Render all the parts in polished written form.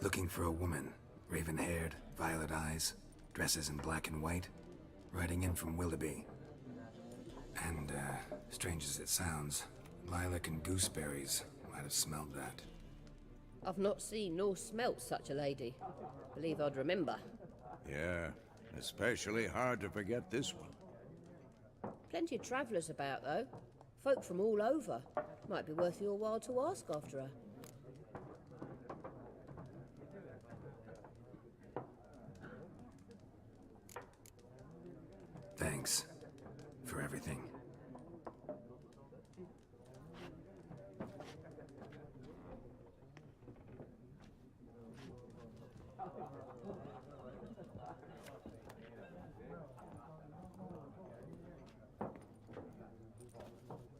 Looking for a woman. Raven-haired, violet eyes, dresses in black and white. Riding in from Willoughby. And, strange as it sounds, lilac and gooseberries might have smelled that. I've not seen nor smelt such a lady. Believe I'd remember. Yeah, especially hard to forget this one. Plenty of travellers about, though. Folk from all over. Might be worth your while to ask after her. Thanks. For everything.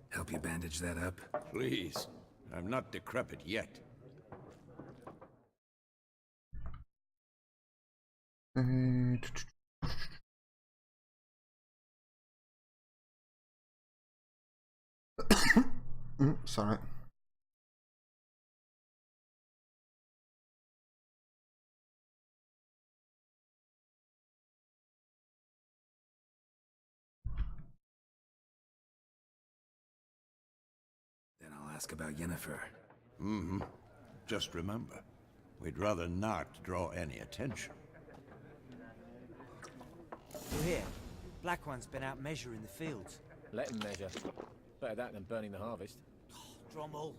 Help you bandage that up? Please. I'm not decrepit yet. Sorry. Then I'll ask about Yennefer. Mm-hmm. Just remember, we'd rather not draw any attention. You're here. Black One's been out measuring the fields. Let him measure. Better that than burning the harvest. Drommel.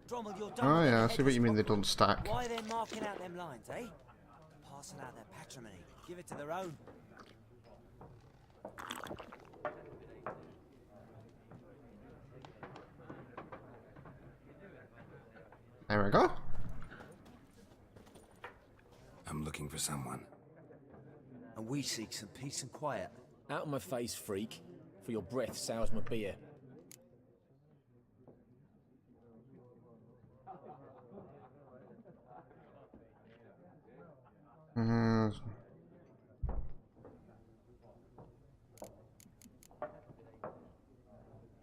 Drommel, you're done. Oh with yeah, I them see what you mean, they headers. don't stack. Why they're marking out them lines, eh? Passing out their patrimony. Give it to their own. There we go. I'm looking for someone. And we seek some peace and quiet. Out of my face, freak. For your breath sours my beer.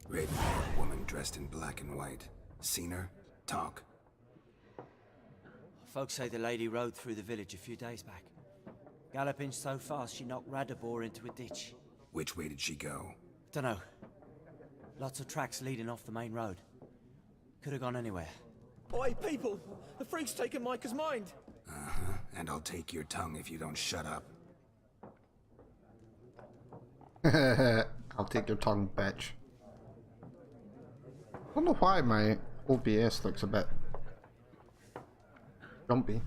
Raven-haired woman dressed in black and white. Seen her? Talk. Folks say the lady rode through the village a few days back. Galloping so fast she knocked Radabor into a ditch. Which way did she go? Dunno. Lots of tracks leading off the main road. Could have gone anywhere. Oi, people! The freak's taken Micah's mind! Uh-huh. And I'll take your tongue if you don't shut up. I'll take your tongue, bitch. I don't know why my OBS looks a bit jumpy.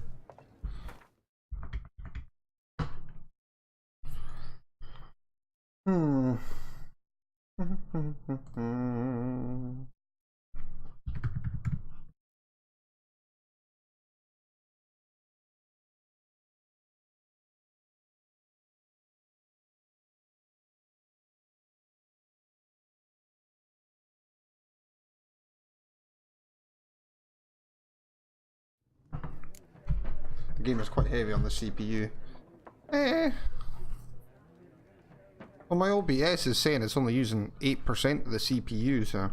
The game is quite heavy on the CPU. Well, my OBS is saying it's only using 8% of the CPU, so...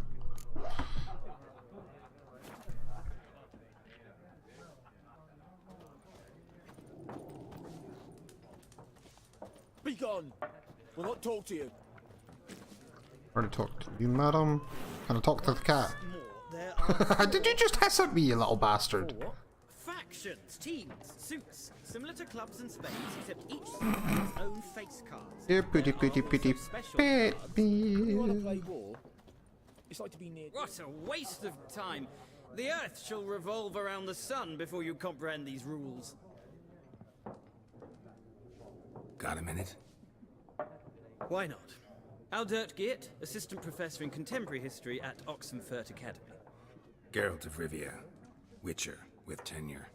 Be gone! We'll not talk to you. Where to talk to you, madam? Can I talk to the cat? There are Did you just hiss at me, you little bastard? factions, teams, suits, similar to clubs and spades, except each suit has its own face cards. You're pretty pet You wanna play me. war? It's like to be near... What a waste of time! The Earth shall revolve around the sun before you comprehend these rules. Got a minute? Why not? Aldert Geert, Assistant Professor in Contemporary History at Oxenfurt Academy. Geralt of Rivia. Witcher, with tenure.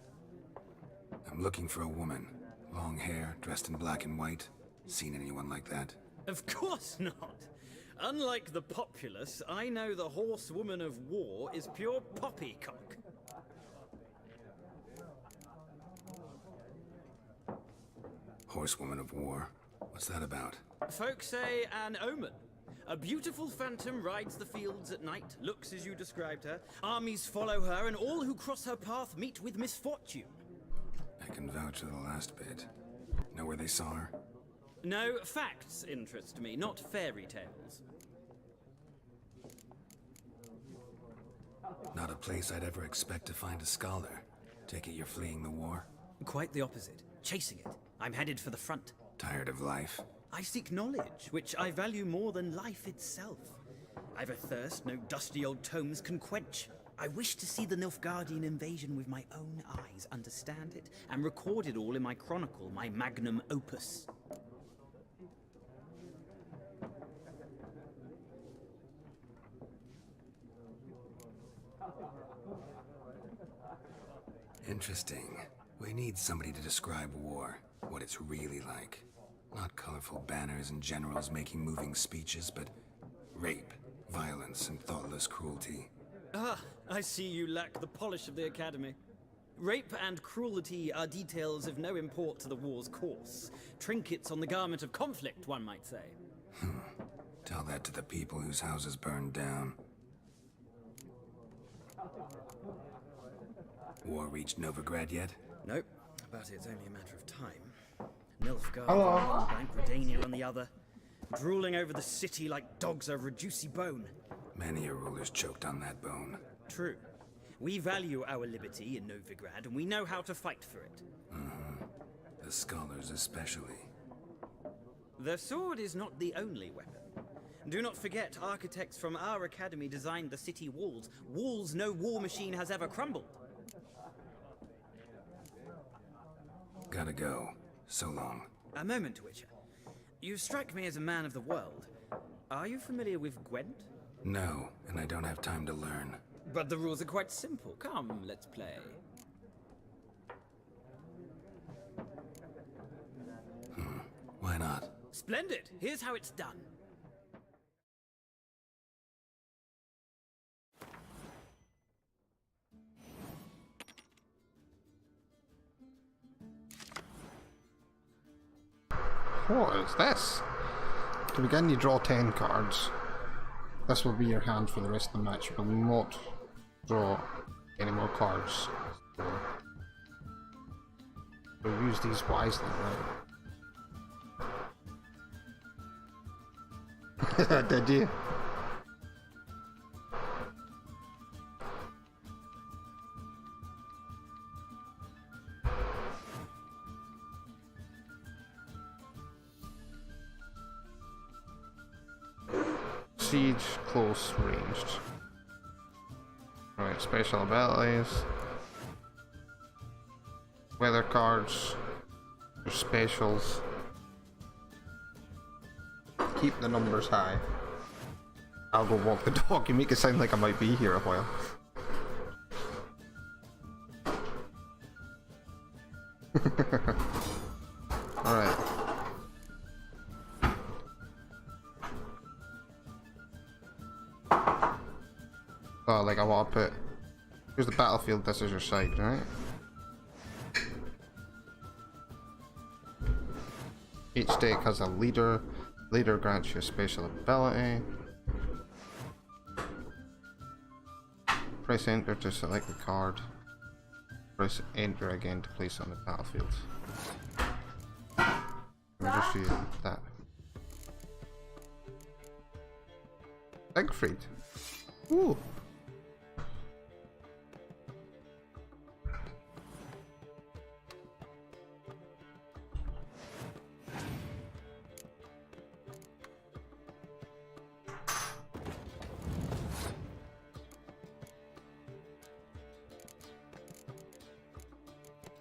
I'm looking for a woman. Long hair, dressed in black and white. Seen anyone like that? Of course not! Unlike the populace, I know the horsewoman of war is pure poppycock. Horsewoman of war. What's that about? Folk say an omen. A beautiful phantom rides the fields at night, looks as you described her. Armies follow her, and all who cross her path meet with misfortune. I I can vouch for the last bit. Know where they saw her? No, facts interest me, not fairy tales. Not a place I'd ever expect to find a scholar. Take it you're fleeing the war? Quite the opposite. Chasing it. I'm headed for the front. Tired of life? I seek knowledge, which I value more than life itself. I've a thirst no dusty old tomes can quench. I wish to see the Nilfgaardian invasion with my own eyes, understand it, and record it all in my chronicle, my magnum opus. Interesting. We need somebody to describe war, what it's really like. Not colorful banners and generals making moving speeches, but rape, violence, and thoughtless cruelty. Ah, I see you lack the polish of the Academy. Rape and cruelty are details of no import to the war's course. Trinkets on the garment of conflict, one might say. Tell that to the people whose houses burned down. War reached Novigrad yet? Nope, but it's only a matter of time. Nilfgaard on one bank, Redania on the other, drooling over the city like dogs over a juicy bone. Many a ruler's choked on that bone. True. We value our liberty in Novigrad, and we know how to fight for it. The scholars especially. The sword is not the only weapon. Do not forget, architects from our academy designed the city walls. Walls no war machine has ever crumbled. Gotta go. So long. A moment, Witcher. You strike me as a man of the world. Are you familiar with Gwent? No, and I don't have time to learn. But the rules are quite simple. Come, let's play. Why not? Splendid! Here's how it's done. What is this? To begin, you draw 10 cards. This will be your hand for the rest of the match. You will not draw any more cards. So use these wisely, right? Did you? Siege, close ranged. Alright, special abilities. Weather cards. Your specials. Keep the numbers high. I'll go walk the dog. You make it sound like I might be here a while. Alright. Oh, like I want to put... Here's the battlefield, this is your side, right? Each deck has a leader. Leader grants you a special ability. Press enter to select the card. Press enter again to place it on the battlefield. We'll just use that. Siegfried. Ooh.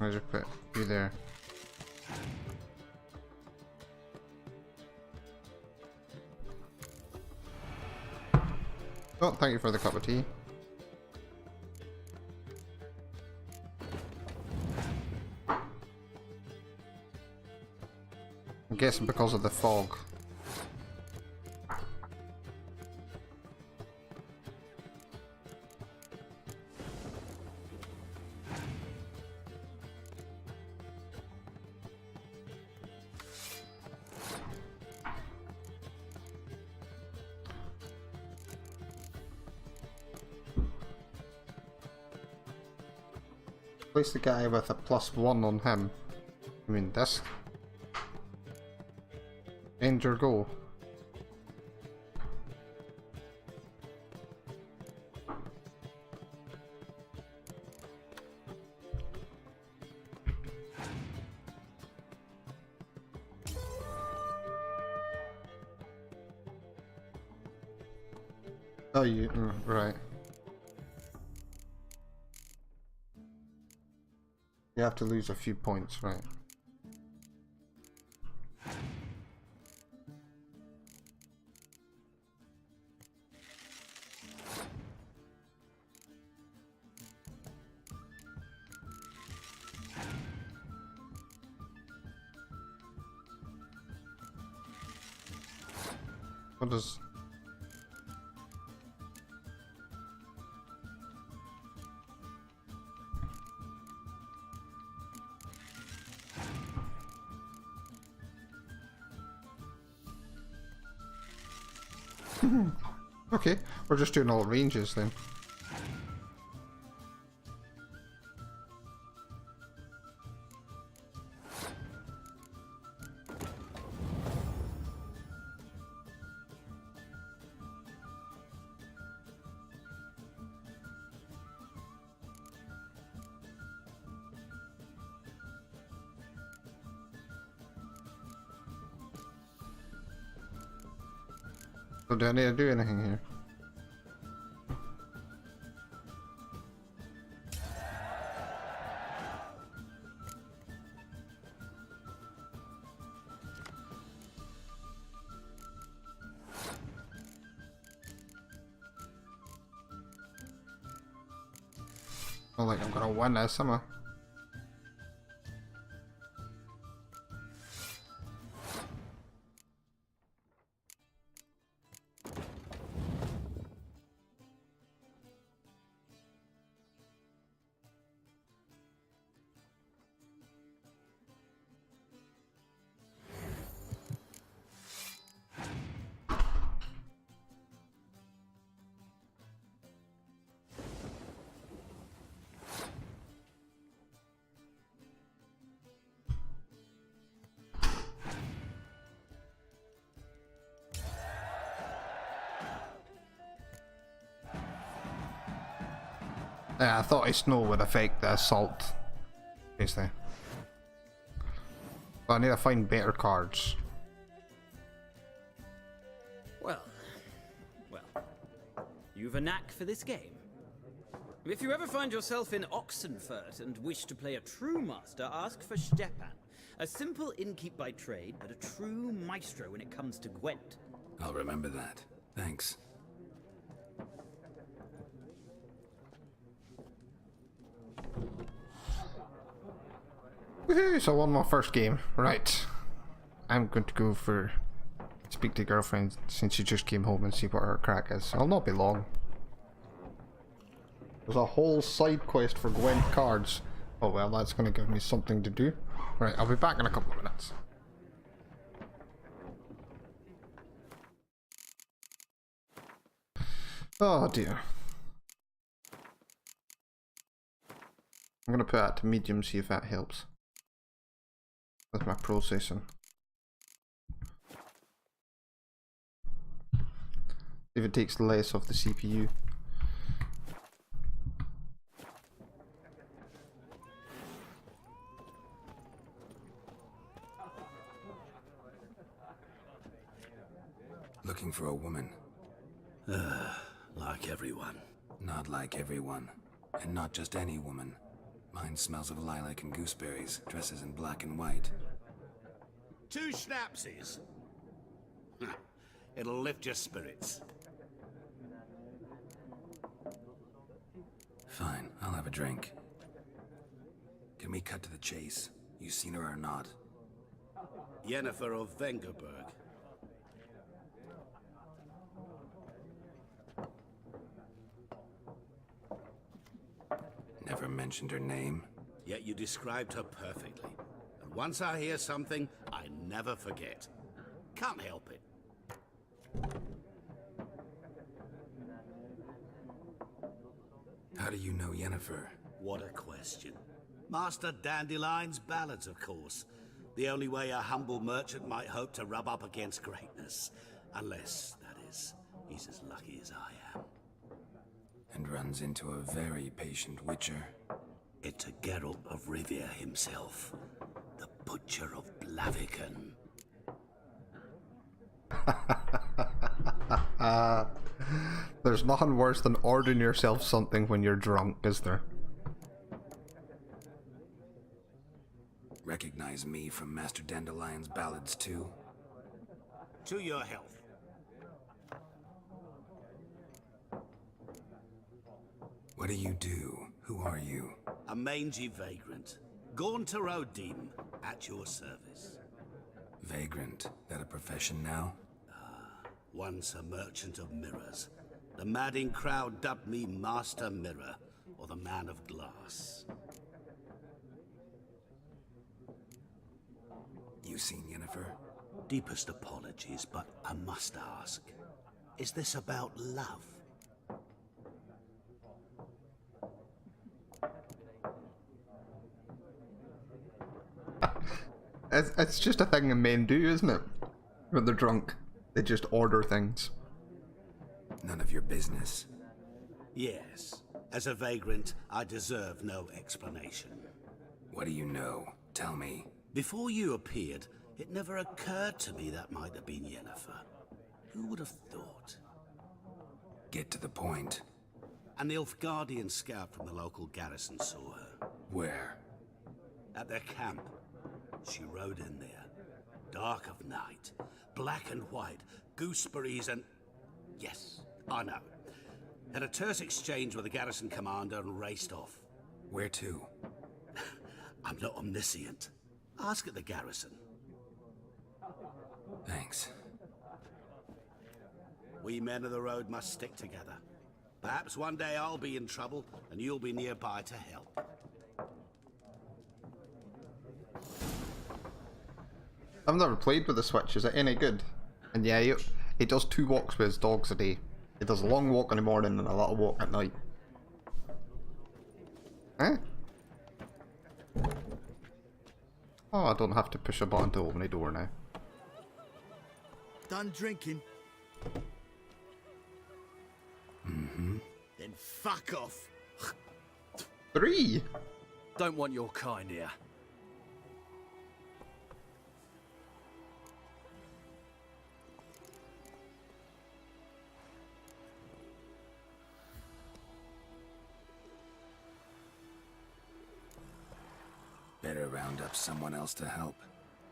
I'll just put you there. Oh, thank you for the cup of tea. I'm guessing because of the fog. Place the guy with a +1 on him. I mean, this. End your goal. Oh, right. You have to lose a few points, right? What does... Okay, we're just doing all ranges then. So do I need to do anything here? Not like I'm gonna win this, am I? Yeah, I thought ice snow would affect the assault. Basically. But I need to find better cards. Well, you've a knack for this game. If you ever find yourself in Oxenfurt and wish to play a true master, ask for Stepan. A simple innkeep by trade, but a true maestro when it comes to Gwent. I'll remember that. Thanks. Woohoo! So I won my first game. Right. I'm going to go for speak to girlfriend since she just came home and see what her crack is. I'll not be long. There's a whole side quest for Gwent cards. Oh well, that's going to give me something to do. Right, I'll be back in a couple of minutes. Oh dear. I'm going to put that to medium, see if that helps with my processing. If it takes less of the CPU. Looking for a woman. Like everyone. Not like everyone. And not just any woman. Mine smells of lilac and gooseberries, dresses in black and white. 2 schnapsies. It'll lift your spirits. Fine, I'll have a drink. Can we cut to the chase? You seen her or not? Yennefer of Vengerberg. Never mentioned her name. Yet you described her perfectly. And once I hear something, I never forget. Can't help it. How do you know Yennefer? What a question. Master Dandelion's ballads, of course. The only way a humble merchant might hope to rub up against greatness. Unless, that is, he's as lucky as I am. And runs into a very patient witcher. It's a Geralt of Rivia himself. The Butcher of Blaviken. There's nothing worse than ordering yourself something when you're drunk, is there? Recognize me from Master Dandelion's ballads too? To your health. What do you do? Who are you? A mangy vagrant. Gaunter O'Deem, at your service. Vagrant. That a profession now? Once a merchant of mirrors. The madding crowd dubbed me Master Mirror, or the Man of Glass. You seen Yennefer? Deepest apologies, but I must ask. Is this about love? It's just a thing that men do, isn't it? When they're drunk. They just order things. None of your business. Yes. As a vagrant, I deserve no explanation. What do you know? Tell me. Before you appeared, it never occurred to me that might have been Yennefer. Who would have thought? Get to the point. An Nilfgaardian scout from the local garrison saw her. Where? At their camp. She rode in there. Dark of night. Black and white. Gooseberries and... Yes, I know. Had a terse exchange with the garrison commander and raced off. Where to? I'm not omniscient. Ask at the garrison. Thanks. We men of the road must stick together. Perhaps one day I'll be in trouble and you'll be nearby to help. I've never played with the Switch. Is it any good? And yeah, he does 2 walks with his dogs a day. He does a long walk in the morning and a little walk at night. Eh? Oh, I don't have to push a button to open the door now. Done drinking? Mm-hmm. Then fuck off. 3! Don't want your kind here. Better round up someone else to help.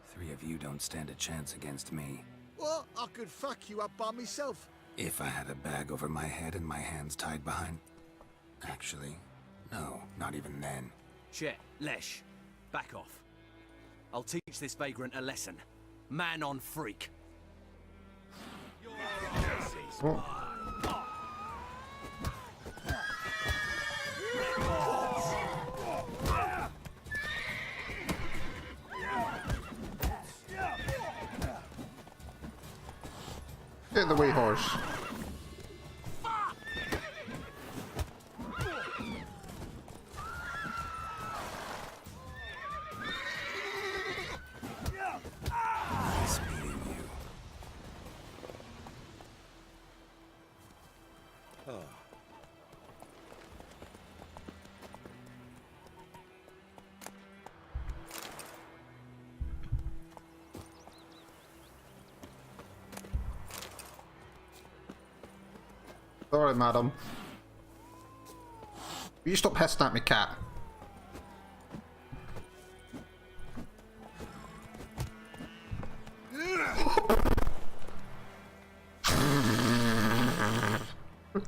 3 of you don't stand a chance against me. What? I could fuck you up by myself. If I had a bag over my head and my hands tied behind... Actually, no, not even then. Chet, Lesh, back off. I'll teach this vagrant a lesson. Man on freak. Oh. Get in the way, horse. Nice meeting you. Sorry, madam. Will you stop hissing at me, cat?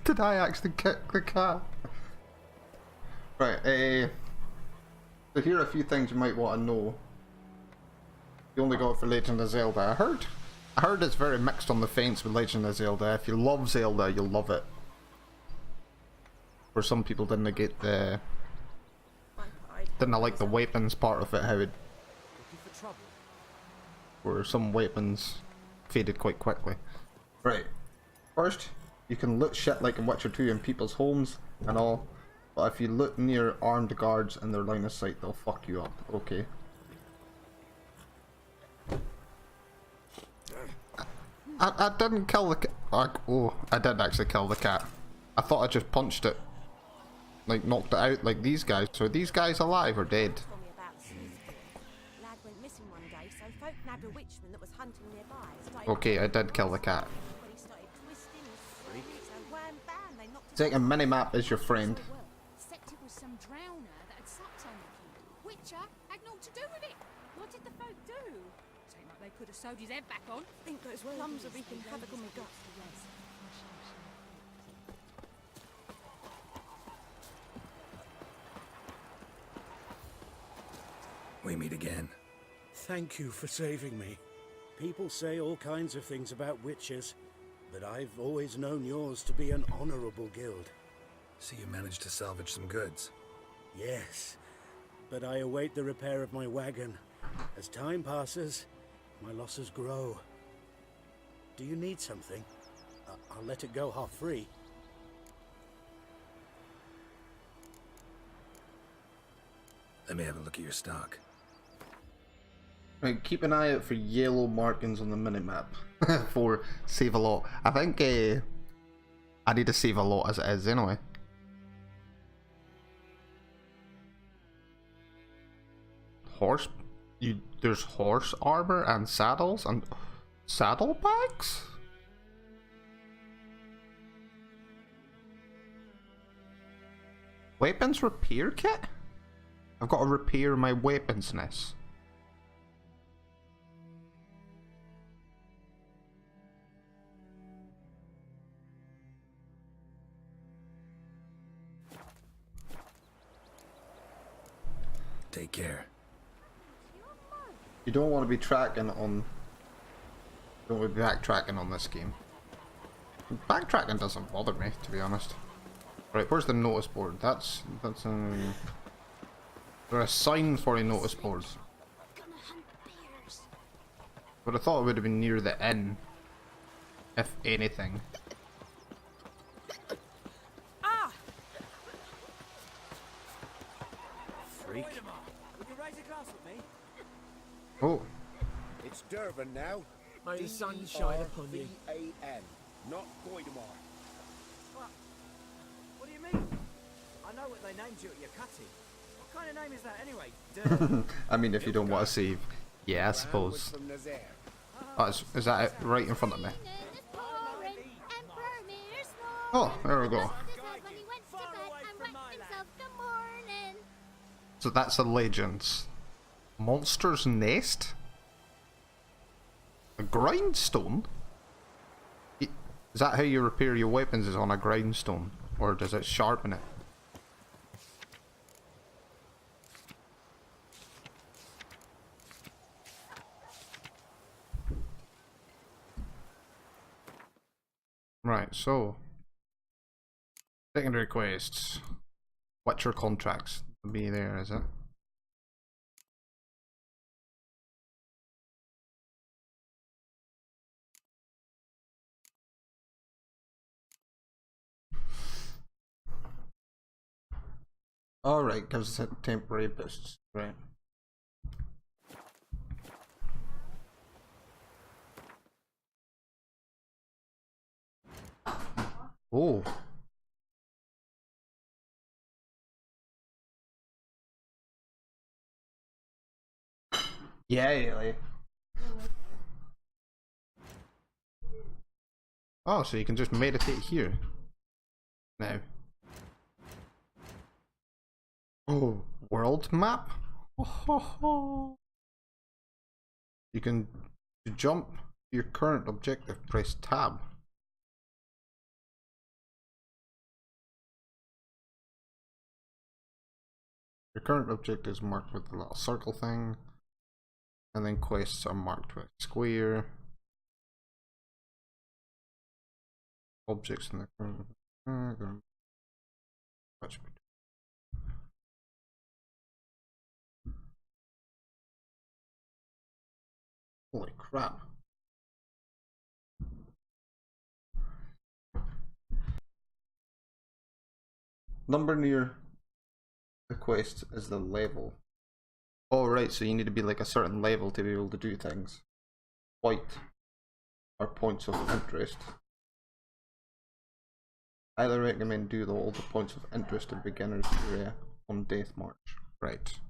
Did I actually kick the cat? Right, so here are a few things you might want to know. You only got it for Legend of Zelda. I heard it's very mixed on the fence with Legend of Zelda. If you love Zelda, you'll love it. Where some people didn't get the... didn't like the weapons part of it, how it... where some weapons faded quite quickly. Right. First, you can loot shit like in Witcher 2 in people's homes and all. But but if you look near armed guards in their line of sight, they'll fuck you up. Okay. I didn't kill the cat. Oh, I did actually kill the cat. I thought I just punched it. Like, knocked it out like these guys. So are these guys alive or dead? Told me about Susie. Lad went missing one day, so folk nabbed a witchman that was hunting nearby. Started Okay, I did kill the cat. when he started twisting and screaming, so wham bam, they knocked him Second minimap is your friend. Except it was some drowner that had supped on the kid. Witcher had naught to do with it. What did the folk do? Seemed like they could have sewed his head back on. Think those plums are wreaking havoc on my gut. We meet again. Thank you for saving me. People say all kinds of things about witches, but I've always known yours to be an honorable guild. So you managed to salvage some goods. Yes, but I await the repair of my wagon. As time passes, my losses grow. Do you need something? I'll let it go half free. Let me have a look at your stock. Right, keep an eye out for yellow markings on the minimap for save a lot. I think I need to save a lot as it is anyway. There's horse armor and saddles and saddlebags? Weapons repair kit? I've got to repair my weapons nest. Take care. You don't want to be tracking on. Don't want to be backtracking on this game. Backtracking doesn't bother me, to be honest. Right, where's the notice board? That's There's a sign for a notice board. But I thought it would have been near the inn, if anything. Ah! Freak. Would you raise a glass with me? Oh, It's Durban now. May the sun shine upon you. D-R-V-A-N, not Goidemar. What do you mean? I know what they named you at your cutting. What kind of name is that anyway? I mean, if you don't want to save, yeah, I suppose. From Nazaire. Oh, is that it right in front of me? Oh, there we go. So that's a legend. Monster's Nest? A grindstone? Is that how you repair your weapons, is on a grindstone? Or does it sharpen it? Right, so secondary quests. Witcher contracts will be there, is it? Alright, gives us a temporary boost, right. Oh. Yeah, like. Oh, so you can just meditate here. Now. Oh, world map? You can jump to your current objective, press tab. Your current objective is marked with the little circle thing, and then quests are marked with square. Objects in the current. Holy crap. Number near The quest is the level. Oh right, so you need to be like a certain level to be able to do things. White are points of interest. I highly recommend do all the points of interest in beginner's area on Death March. Right.